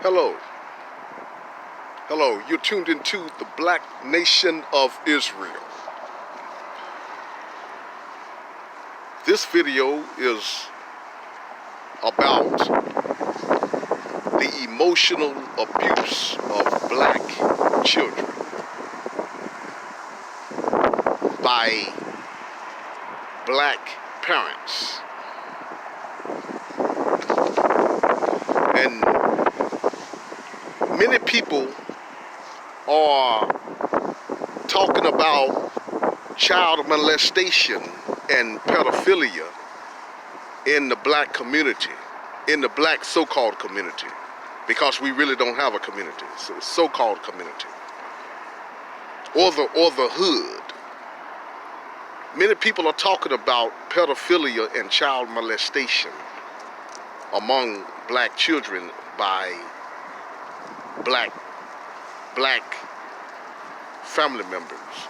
Hello. Hello, you're tuned into the Black Nation of Israel. This video is about the emotional abuse of black children by black parents. And many people are talking about child molestation and pedophilia in the black community, in the black so-called community, because we really don't have a community. So it's so-called community, or the hood. Many people are talking about pedophilia and child molestation among black children by black family members,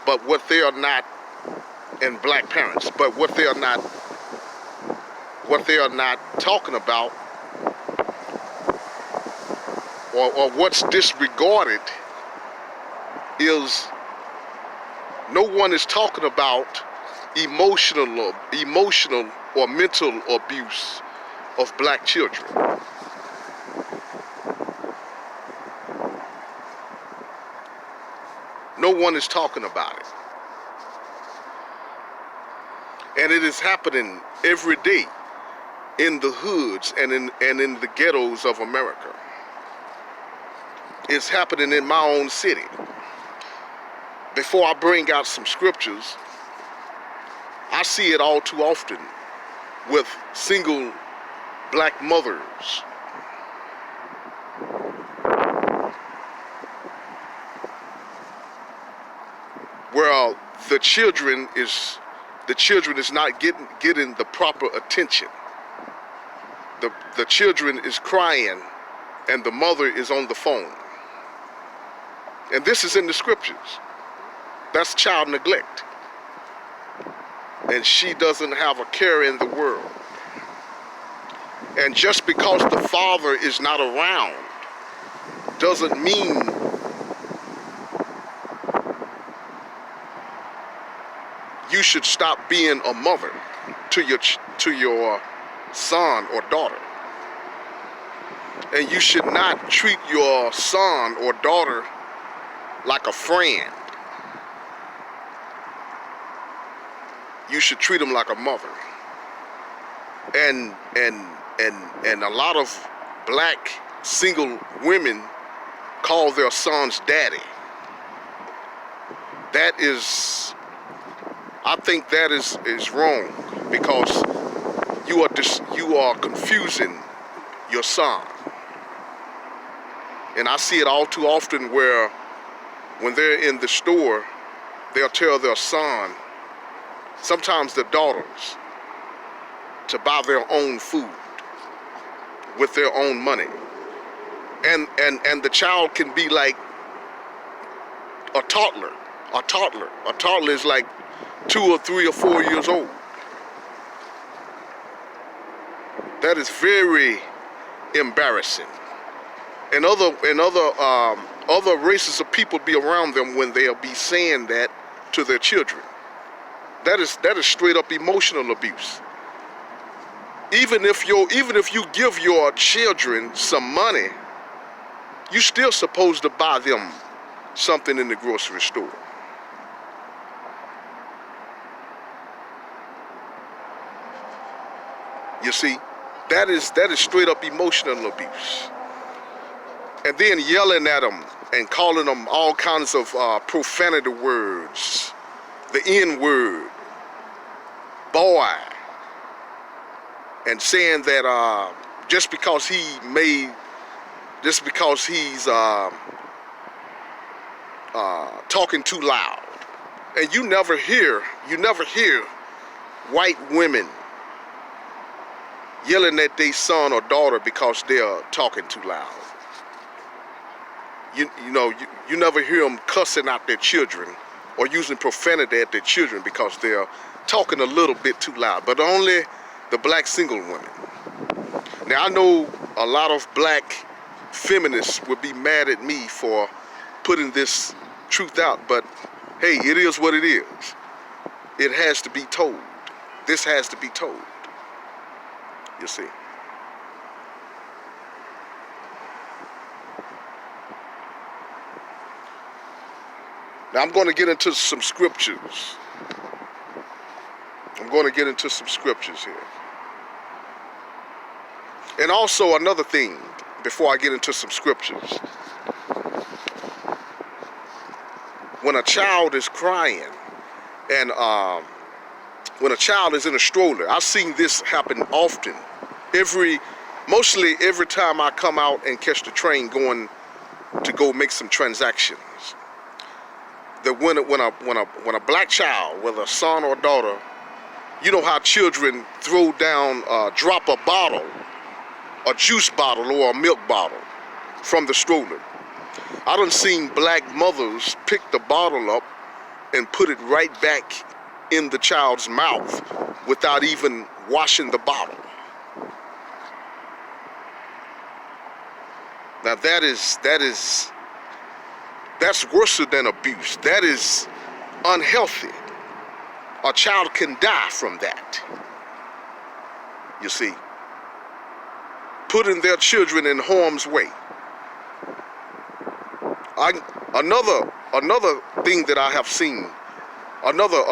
but what they are not, and black parents, but what they are not talking about, or what's disregarded, is no one is talking about emotional or mental abuse of black children. No one is talking about it. And it is happening every day in the hoods and in the ghettos of America. It's happening in my own city. Before I bring out some scriptures, I see it all too often with single black mothers where the children is not getting the proper attention. The children is crying and the mother is on the phone. And this is in the scriptures. That's child neglect. And she doesn't have a care in the world. And just because the father is not around doesn't mean you should stop being a mother to your son or daughter. And you should not treat your son or daughter like a friend. You should treat them like a mother. And a lot of black single women call their sons daddy. That is, I think that is wrong, because you are confusing your son. And I see it all too often where when they're in the store, they'll tell their son, sometimes the daughters, to buy their own food with their own money. And the child can be like a toddler. A toddler is like 2 or 3 or 4 years old. That is very embarrassing. And other races of people be around them when they'll be saying that to their children. That is straight up emotional abuse. Even if you give your children some money, you're still supposed to buy them something in the grocery store. You see, that is straight up emotional abuse. And then yelling at them and calling them all kinds of profanity words, the N-word, boy, and saying that just because he's talking too loud. And you never hear white women yelling at their son or daughter because they're talking too loud. You never hear them cussing out their children or using profanity at their children because they're talking a little bit too loud, but only the black single women. Now I know a lot of black feminists would be mad at me for putting this truth out, but hey, it is what it is. It has to be told. This has to be told. You see. Now I'm going to get into some scriptures. I'm going to get into some scriptures here. And also another thing, before I get into some scriptures. When a child is crying and when a child is in a stroller, I've seen this happen often. Mostly every time I come out and catch the train going to go make some transactions. That when a black child, whether a son or daughter, you know how children throw down, drop a bottle, a juice bottle or a milk bottle from the stroller. I done seen black mothers pick the bottle up and put it right back in the child's mouth without even washing the bottle. Now that's worse than abuse. That is unhealthy. A child can die from that. You see, putting their children in harm's way. Another thing that I have seen, another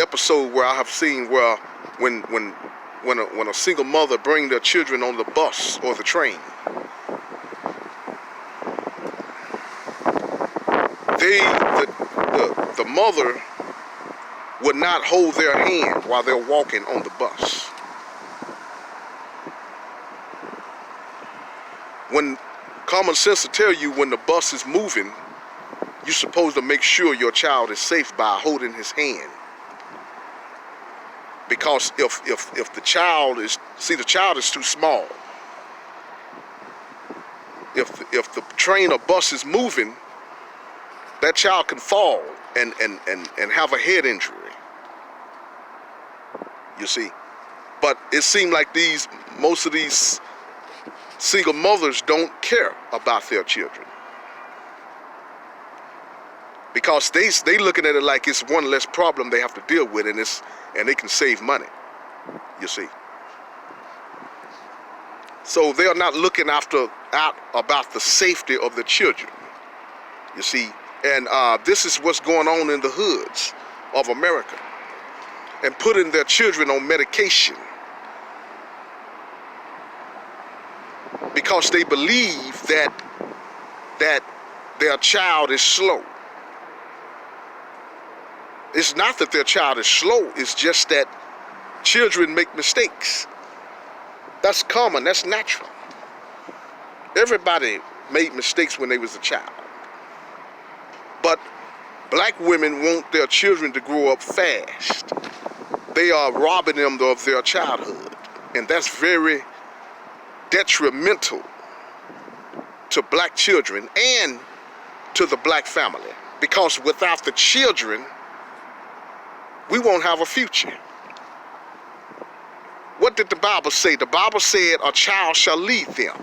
episode where I have seen where when a single mother bring their children on the bus or the train, the mother would not hold their hand while they're walking on the bus. When common sense will tell you when the bus is moving, you're supposed to make sure your child is safe by holding his hand. Because if the child is, the child is too small. If the train or bus is moving, that child can fall and have a head injury. You see. But it seemed like most of these single mothers don't care about their children. Because they looking at it like it's one less problem they have to deal with, and they can save money. You see. So they are not looking out about the safety of the children. You see. And this is what's going on in the hoods of America. And putting their children on medication. Because they believe that their child is slow. It's not that their child is slow, it's just that children make mistakes. That's common, that's natural. Everybody made mistakes when they was a child. But black women want their children to grow up fast. They are robbing them of their childhood. And that's very detrimental to black children and to the black family. Because without the children, we won't have a future. What did the Bible say? The Bible said a child shall lead them.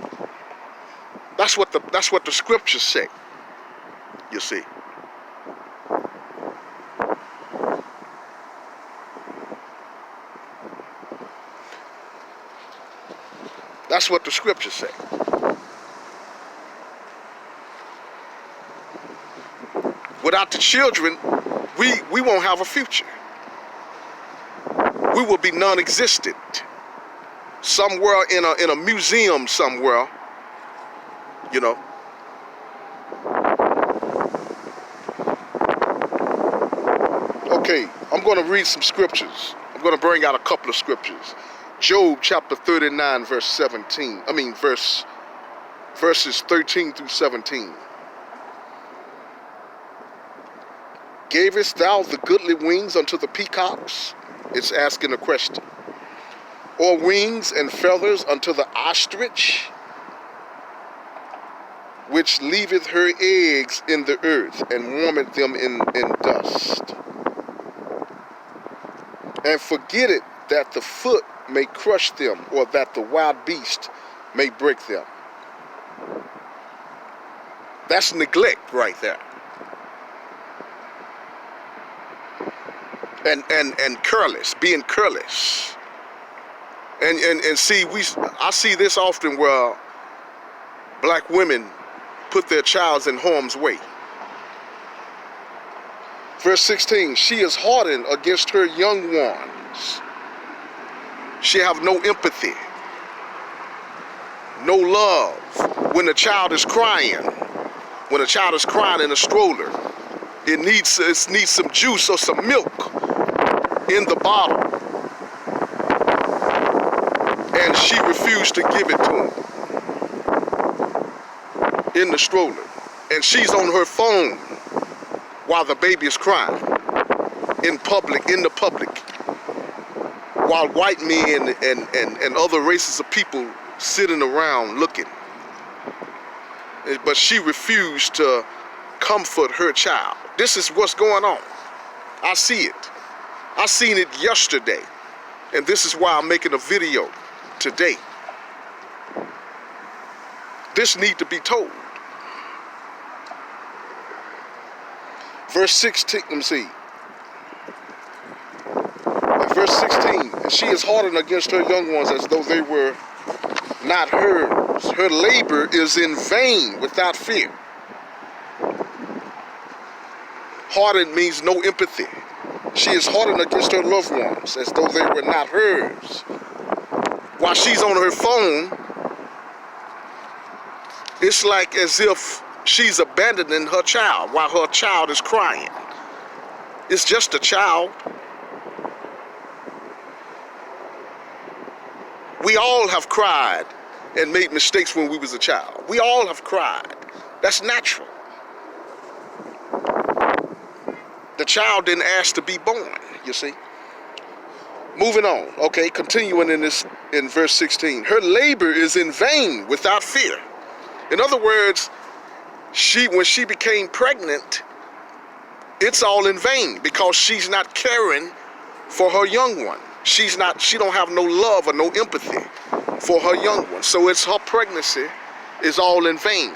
That's what the scriptures say. You see. That's what the scriptures say. Without the children, we won't have a future. We will be non-existent. Somewhere in a museum somewhere, you know. Okay, I'm going to read some scriptures. I'm going to bring out a couple of scriptures. Job chapter 39 verses 13 through 17. Gavest thou the goodly wings unto the peacocks? It's asking a question. Or wings and feathers unto the ostrich, which leaveth her eggs in the earth, and warmeth them in dust. And forget it that the foot may crush them, or that the wild beast may break them. That's neglect right there. And careless, being careless. And see, I see this often where black women put their child in harm's way. Verse 16, she is hardened against her young ones. She have no empathy, no love. When a child is crying, in a stroller, it needs some juice or some milk in the bottle. And she refused to give it to him in the stroller. And she's on her phone while the baby is crying in the public, while white men and other races of people sitting around looking. But she refused to comfort her child. This is what's going on. I see it. I seen it yesterday. And this is why I'm making a video today. This need to be told. Verse 16, let me see. Verse 16, and she is hardened against her young ones as though they were not hers. Her labor is in vain without fear. Hardened means no empathy. She is hardened against her loved ones as though they were not hers. While she's on her phone, it's like as if she's abandoning her child while her child is crying. It's just a child. We all have cried and made mistakes when we was a child. We all have cried. That's natural. The child didn't ask to be born, you see. Moving on, okay, continuing in verse 16. Her labor is in vain without fear. In other words, when she became pregnant, it's all in vain because she's not caring for her young one. She don't have no love or no empathy for her young one. So her pregnancy is all in vain.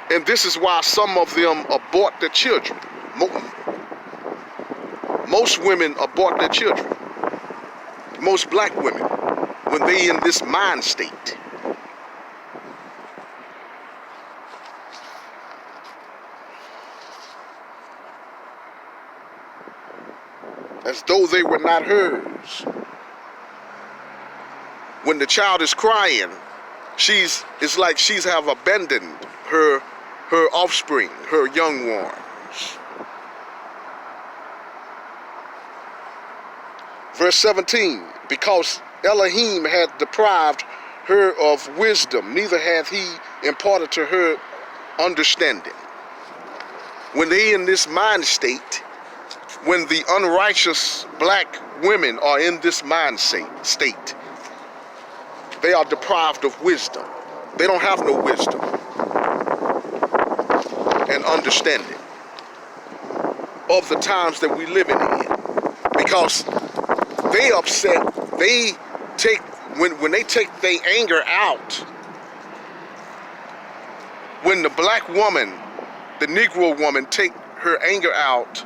And this is why some of them abort their children. Most women abort their children. Most black women, when they in this mind state. As though they were not hers. When the child is crying, it's like she's have abandoned her offspring, her young ones. Verse 17, because Elohim had deprived her of wisdom, neither hath he imparted to her understanding. When they in this mind state, when the unrighteous black women are in this mind state, they are deprived of wisdom. They don't have no wisdom and understanding of the times that we living in. Because they upset, when they take their anger out, when the black woman, the Negro woman, take her anger out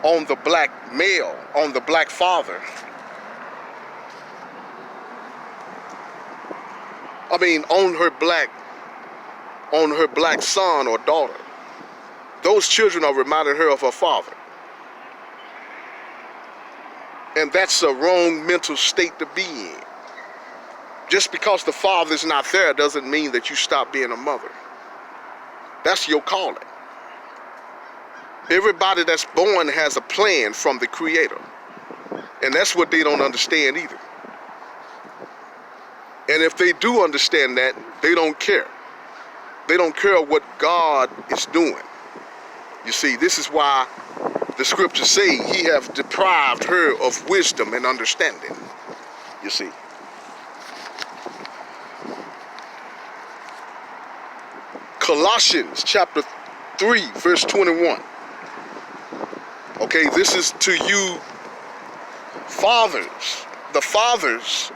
on the black male, on the black father, on her black son or daughter, those children are reminding her of her father. And that's a wrong mental state to be in. Just because the father's not there doesn't mean that you stop being a mother. That's your calling. Everybody that's born has a plan from the Creator. And that's what they don't understand either. And if they do understand that, they don't care. They don't care what God is doing. You see, this is why the scriptures say he have deprived her of wisdom and understanding. You see. Colossians chapter 3, verse 21. Okay, this is to you fathers. The fathers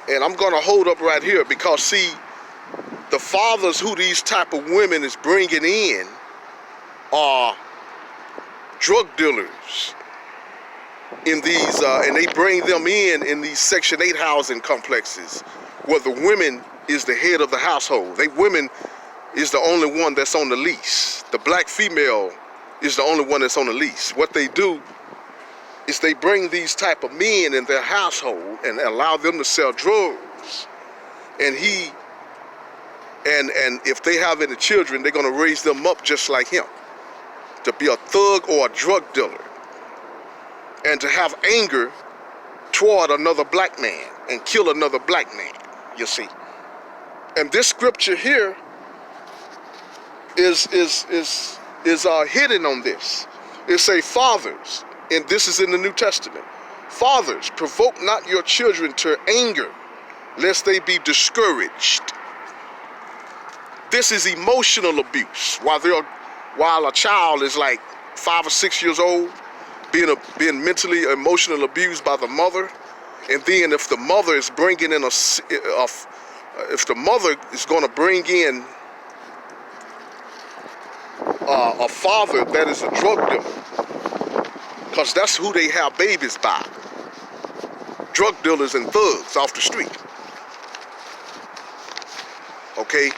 And I'm gonna hold up right here because see, the fathers who these type of women is bringing in are drug dealers in these, and they bring them in these Section 8 housing complexes where the women is the head of the household. They women is the only one that's on the lease. The black female is the only one that's on the lease. What they do is they bring these type of men in their household and allow them to sell drugs. And if they have any children, they're gonna raise them up just like him, to be a thug or a drug dealer, and to have anger toward another black man and kill another black man, you see. And this scripture here is hidden on this. It say, fathers, and this is in the New Testament, fathers, provoke not your children to anger, lest they be discouraged. This is emotional abuse. While a child is like 5 or 6 years old, being mentally, emotionally abused by the mother, and then if the mother is bringing in if the mother is going to bring in a father that is a drug dealer, because that's who they have babies by, drug dealers and thugs off the street. Okay?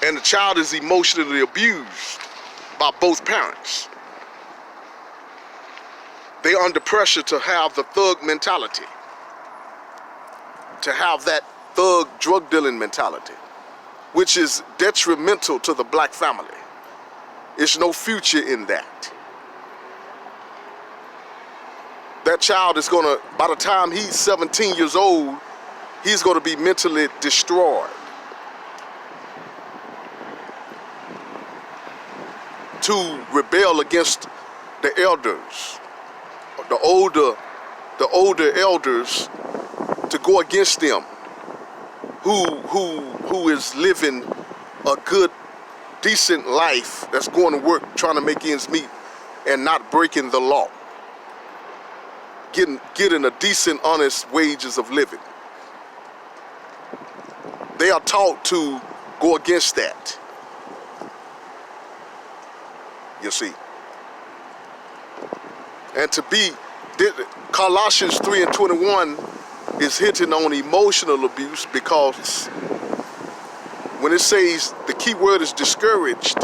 And the child is emotionally abused by both parents. They're under pressure to have the thug mentality, to have that thug drug dealing mentality, which is detrimental to the black family. There's no future in that. That child is gonna, by the time he's 17 years old, he's gonna be mentally destroyed. To rebel against the elders, the older elders, to go against them, who is living a good, decent life, that's going to work, trying to make ends meet, and not breaking the law, getting a decent, honest wages of living. They are taught to go against that. You see, and to be, Colossians 3:21 is hitting on emotional abuse, because when it says, the key word is discouraged,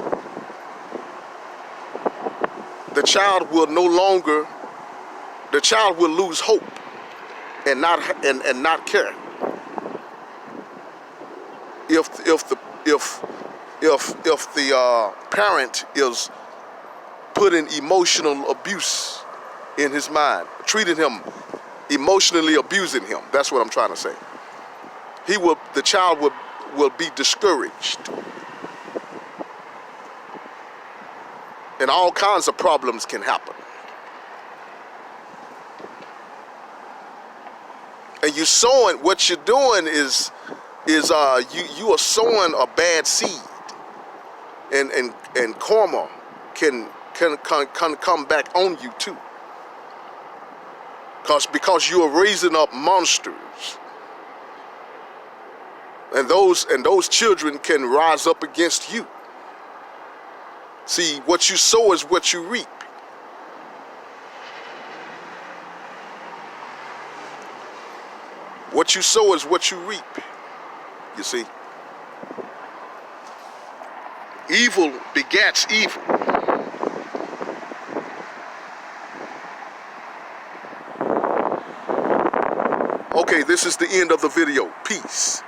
the child will lose hope and not care. If the parent is putting emotional abuse in his mind, treating him, emotionally abusing him. That's what I'm trying to say. The child will be discouraged. And all kinds of problems can happen. And you're sowing, what you're doing is you are sowing a bad seed. And karma can come back on you too. Because you are raising up monsters. And those children can rise up against you. See, what you sow is what you reap. What you sow is what you reap. You see? Evil begets evil. Okay, this is the end of the video. Peace.